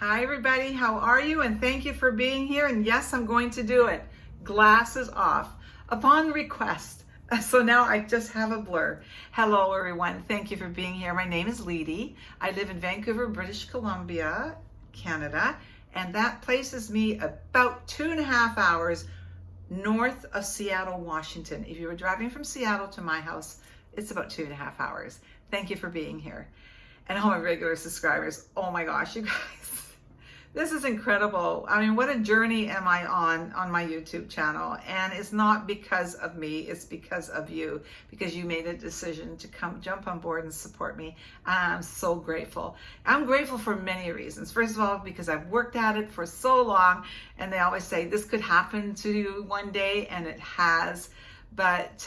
Hi everybody, how are you? And thank you for being here. And yes, I'm going to do it. Glasses off upon request. So now I just have a blur. Hello everyone, thank you for being here. My name is Leedy. I live in Vancouver, British Columbia, Canada, and that places me about 2.5 hours north of Seattle, Washington. If you were driving from Seattle to my house, it's about 2.5 hours. Thank you for being here. And all my regular subscribers, oh my gosh, you guys, this is incredible. I mean, what a journey am I on my YouTube channel. And it's not because of me, it's because of you, because you made a decision to come jump on board and support me. I'm so grateful. I'm grateful for many reasons. First of all, because I've worked at it for so long, and they always say this could happen to you one day, and it has. But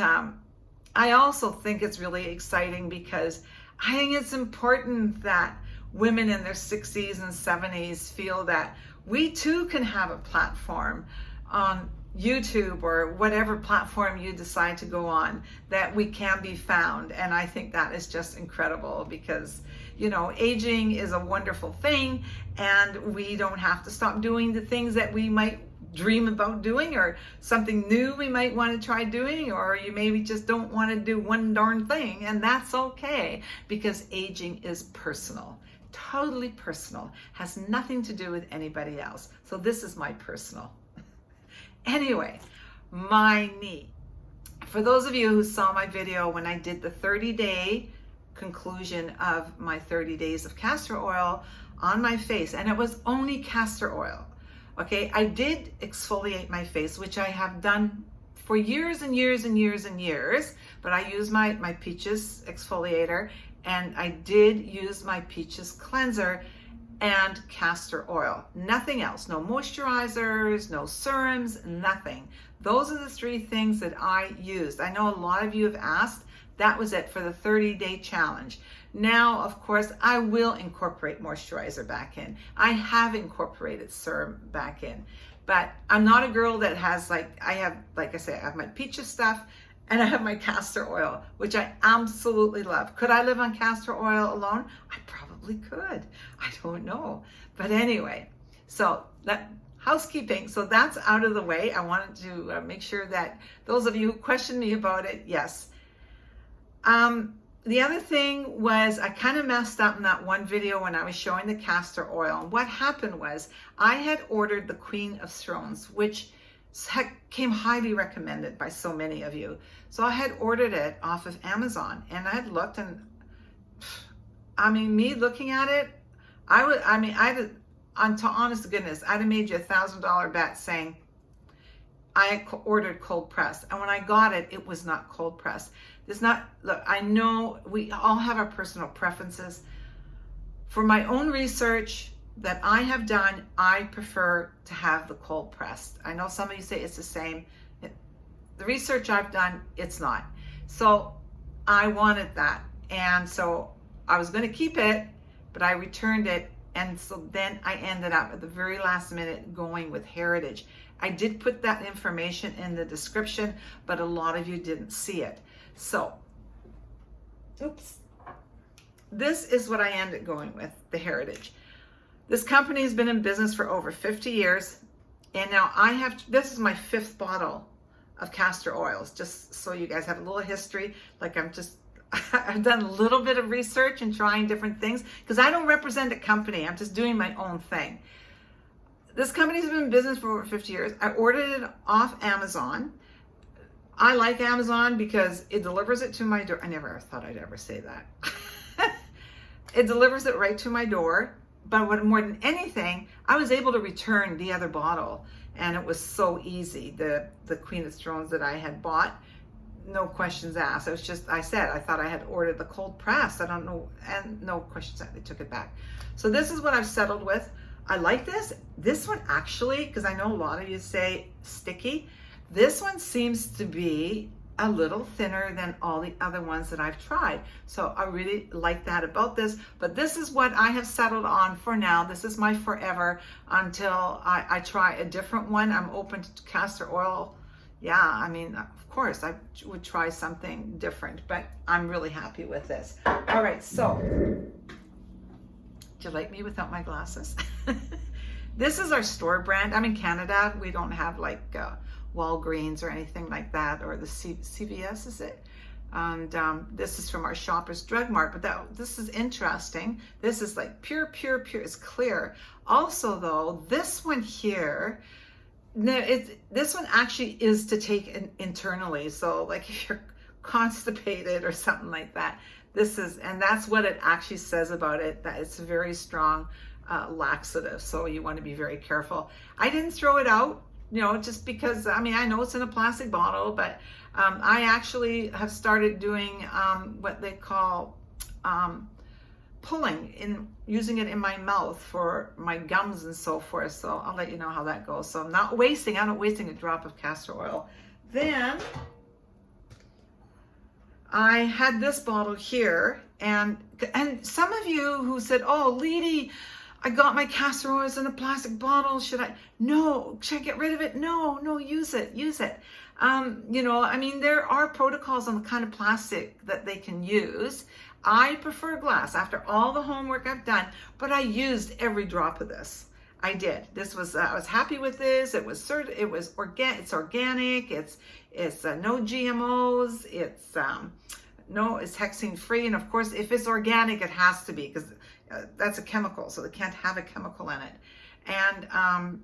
I also think it's really exciting because I think it's important that women in their 60s and 70s feel that we too can have a platform on YouTube or whatever platform you decide to go on, that we can be found. And I think that is just incredible because, you know, aging is a wonderful thing, and we don't have to stop doing the things that we might dream about doing, or something new we might want to try doing, or you maybe just don't want to do one darn thing, and that's okay, because aging is personal, totally personal, has nothing to do with anybody else. So this is my personal. Anyway, my knee. For those of you who saw my video when I did the 30-day conclusion of my 30 days of castor oil on my face, and it was only castor oil. Okay, I did exfoliate my face, which I have done for years and years and years and years, but I use my Peaches exfoliator, and I did use my Peaches cleanser and castor oil. Nothing else, no moisturizers, no serums, nothing. Those are the 3 things that I used. I know a lot of you have asked. That was it for the 30-day challenge. Now, of course, I will incorporate moisturizer back in. I have incorporated serum back in, but I'm not a girl that has like I say, I have my Peaches stuff and I have my castor oil, which I absolutely love. Could I live on castor oil alone? I probably could. I don't know. But anyway, so that housekeeping, so that's out of the way. I wanted to make sure that those of you who questioned me about it, yes. The other thing was I kind of messed up in that one video when I was showing the castor oil. And what happened was I had ordered the Queen of Thrones, which came highly recommended by so many of you. So I had ordered it off of Amazon, and I had looked, and I mean, me looking at it, to honest to goodness, I'd have made you $1,000 bet saying I ordered cold pressed, and when I got it, it was not cold pressed. It's not, look, I know we all have our personal preferences. For my own research that I have done, I prefer to have the cold pressed. I know some of you say it's the same. The research I've done, it's not. So I wanted that. And so I was going to keep it, but I returned it. And so then I ended up at the very last minute going with Heritage. I did put that information in the description, but a lot of you didn't see it. So, oops. This is what I ended going with, the Heritage. This company has been in business for over 50 years. And now this is my 5th bottle of castor oils, just so you guys have a little history. Like I've done a little bit of research and trying different things, because I don't represent a company. I'm just doing my own thing. This company's been in business for over 50 years. I ordered it off Amazon. I like Amazon because it delivers it to my door. I never thought I'd ever say that. It delivers it right to my door. But what more than anything, I was able to return the other bottle, and it was so easy. The Queen of Thrones that I had bought, no questions asked. It was just, I thought I had ordered the cold press. I don't know, and no questions asked. They took it back. So this is what I've settled with. I like this. This one actually, because I know a lot of you say sticky. This one seems to be a little thinner than all the other ones that I've tried. So I really like that about this. But this is what I have settled on for now. This is my forever until I try a different one. I'm open to castor oil. Yeah, I mean, of course, I would try something different, but I'm really happy with this. All right, so Do you like me without my glasses? This is our store brand. I'm in Canada. We don't have like Walgreens or anything like that, or the CVS, is it? And this is from our Shoppers Drug Mart, but this is interesting. This is like pure. It's clear. Also though, this one here, this one actually is to take internally. So like if you're constipated or something like that, this is, and that's what it actually says about it, that it's a very strong laxative. So you want to be very careful. I didn't throw it out, you know, just because, I mean, I know it's in a plastic bottle, but I actually have started doing what they call pulling, using it in my mouth for my gums and so forth. So I'll let you know how that goes. So I'm not wasting a drop of castor oil. Then I had this bottle here, and some of you who said, oh, Leedy, I got my castor oils in a plastic bottle. Should I get rid of it? No, use it. You know, I mean, there are protocols on the kind of plastic that they can use. I prefer glass after all the homework I've done, but I used every drop of this. I did. This was, I was happy with this. It's organic. It's no GMOs. It's hexane free. And of course, if it's organic, it has to be, because that's a chemical. So they can't have a chemical in it. And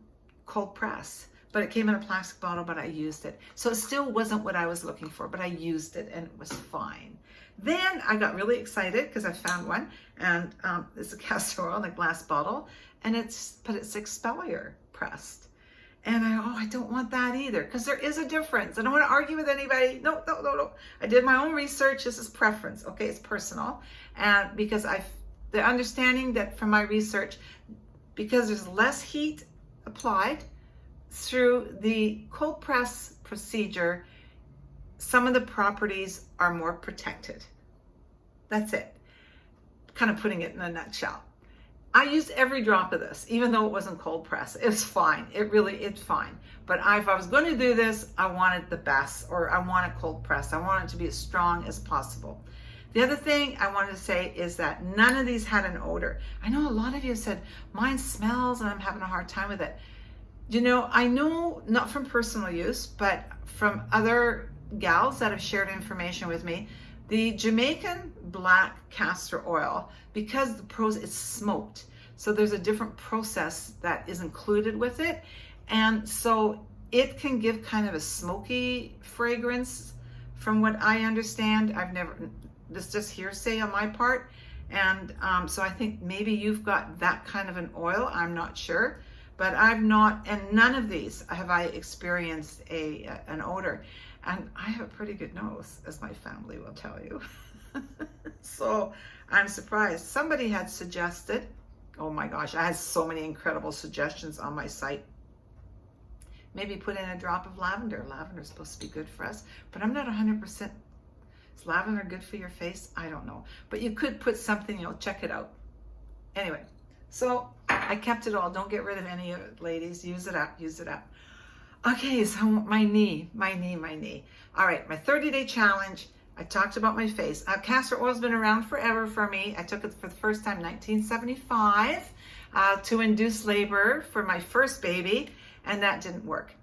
cold press, but it came in a plastic bottle, but I used it. So it still wasn't what I was looking for, but I used it and it was fine. Then I got really excited because I found one, and it's a castor oil in a glass bottle, and it's exfoliator pressed. And I don't want that either, because there is a difference. I don't want to argue with anybody. No. I did my own research. This is preference. Okay, it's personal. And because the understanding that from my research, because there's less heat applied through the cold press procedure, some of the properties are more protected. That's it. Kind of putting it in a nutshell. I used every drop of this, even though it wasn't cold press. It's fine. It's fine. But if I was going to do this, I wanted the best, or I want it cold press. I want it to be as strong as possible. The other thing I wanted to say is that none of these had an odor. I know a lot of you said, mine smells and I'm having a hard time with it. You know, I know, not from personal use, but from other gals that have shared information with me, the Jamaican black castor oil, because it's smoked, so there's a different process that is included with it, and so it can give kind of a smoky fragrance from what I understand. This is just hearsay on my part, and so I think maybe you've got that kind of an oil, I'm not sure, but I've not, and none of these have I experienced an odor. And I have a pretty good nose, as my family will tell you. So I'm surprised. Somebody had suggested, oh my gosh, I had so many incredible suggestions on my site. Maybe put in a drop of lavender. Lavender is supposed to be good for us, but I'm not 100%. Is lavender good for your face? I don't know. But you could put something, check it out. Anyway, so I kept it all. Don't get rid of any of it, ladies. Use it up. Okay, so my knee. All right, my 30-day challenge. I talked about my face. Castor oil's been around forever for me. I took it for the first time in 1975 to induce labor for my first baby, and that didn't work.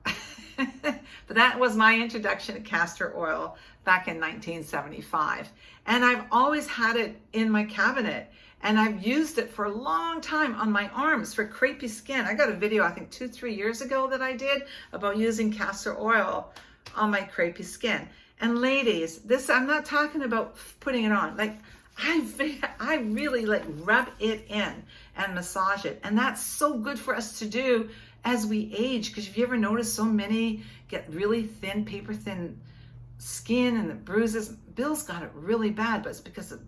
But that was my introduction to castor oil back in 1975. And I've always had it in my cabinet. And I've used it for a long time on my arms for crepey skin. I got a video, I think 2-3 years ago that I did about using castor oil on my crepey skin. And ladies, I'm not talking about putting it on. Like, I really like rub it in and massage it. And that's so good for us to do as we age. Because if you ever notice, so many get really thin, paper thin skin and the bruises. Bill's got it really bad, but it's because of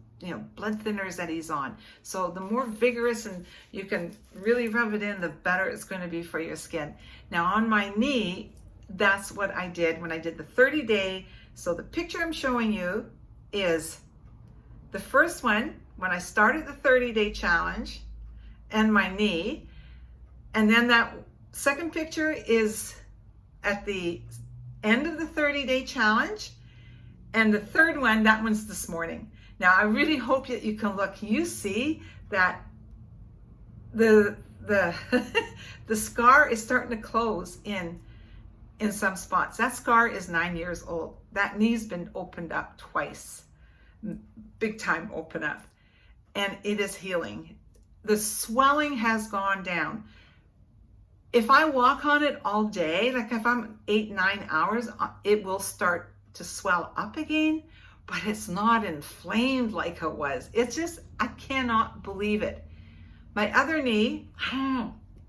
blood thinners that he's on. So the more vigorous and you can really rub it in, the better it's going to be for your skin. Now on my knee, that's what I did when I did the 30-day. So the picture I'm showing you is the first one when I started the 30-day challenge and my knee. And then that second picture is at the end of the 30-day challenge. And the third one, that one's this morning. Now, I really hope that you can look. You see that the the scar is starting to close in some spots. That scar is 9 years old. That knee's been opened up twice, big time open up, and it is healing. The swelling has gone down. If I walk on it all day, like if I'm 8-9 hours, it will start to swell up again, but it's not inflamed like it was. It's just, I cannot believe it. My other knee,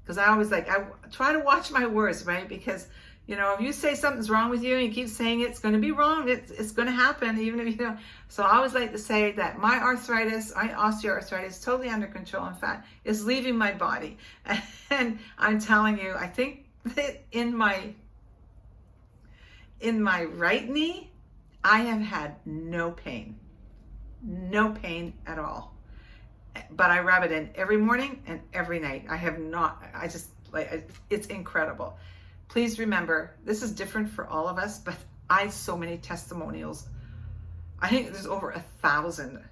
because I always I try to watch my words, right? Because, you know, if you say something's wrong with you and you keep saying it's going to be wrong, it's going to happen, even if you don't. So I always like to say that my arthritis, my osteoarthritis, totally under control. In fact, is leaving my body. And I'm telling you, I think that in my right knee, I have had no pain at all. But I rub it in every morning and every night. I have not, I just, it's incredible. Please remember, this is different for all of us, but I have so many testimonials. I think there's over 1,000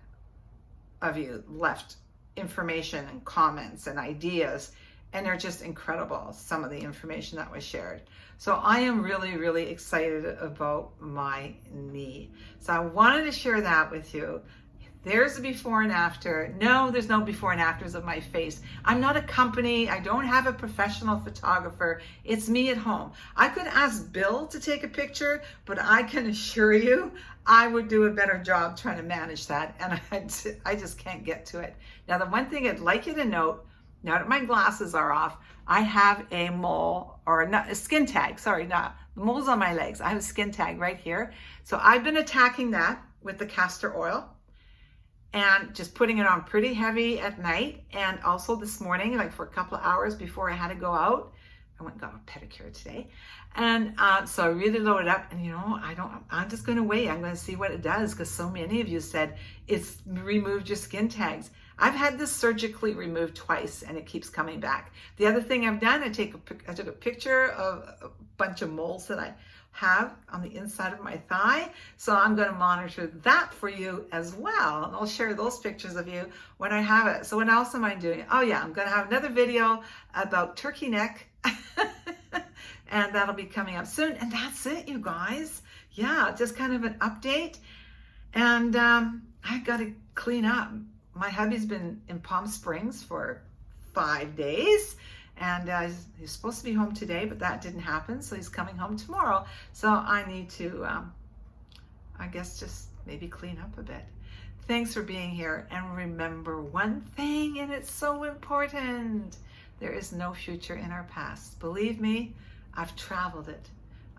of you left information and comments and ideas, and they're just incredible, some of the information that was shared. So I am really, really excited about my knee. So I wanted to share that with you. There's a before and after. No, there's no before and afters of my face. I'm not a company. I don't have a professional photographer. It's me at home. I could ask Bill to take a picture, but I can assure you I would do a better job trying to manage that, and I just can't get to it. Now, the one thing I'd like you to note, now that my glasses are off, I have a mole, or not a skin tag, sorry, not the moles on my legs. I have a skin tag right here. So I've been attacking that with the castor oil and just putting it on pretty heavy at night. And also this morning, like for a couple of hours before I had to go out, I went and got a pedicure today. And so I really loaded up, and you know, I'm just going to wait. I'm going to see what it does, because so many of you said it's removed your skin tags. I've had this surgically removed twice, and it keeps coming back. The other thing I've done, I took a picture of a bunch of moles that I have on the inside of my thigh. So I'm going to monitor that for you as well. And I'll share those pictures of you when I have it. So what else am I doing? Oh yeah, I'm going to have another video about turkey neck. And that'll be coming up soon. And that's it, you guys. Yeah, just kind of an update. And I got to clean up. My hubby's been in Palm Springs for 5 days. And he's supposed to be home today, but that didn't happen. So he's coming home tomorrow. So I need to, I guess, just maybe clean up a bit. Thanks for being here. And remember one thing, and it's so important. There is no future in our past. Believe me, I've traveled it.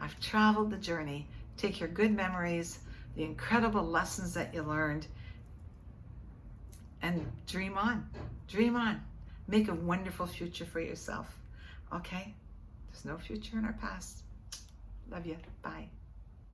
I've traveled the journey. Take your good memories, the incredible lessons that you learned, and dream on. Dream on. Make a wonderful future for yourself. Okay? There's no future in our past. Love you. Bye.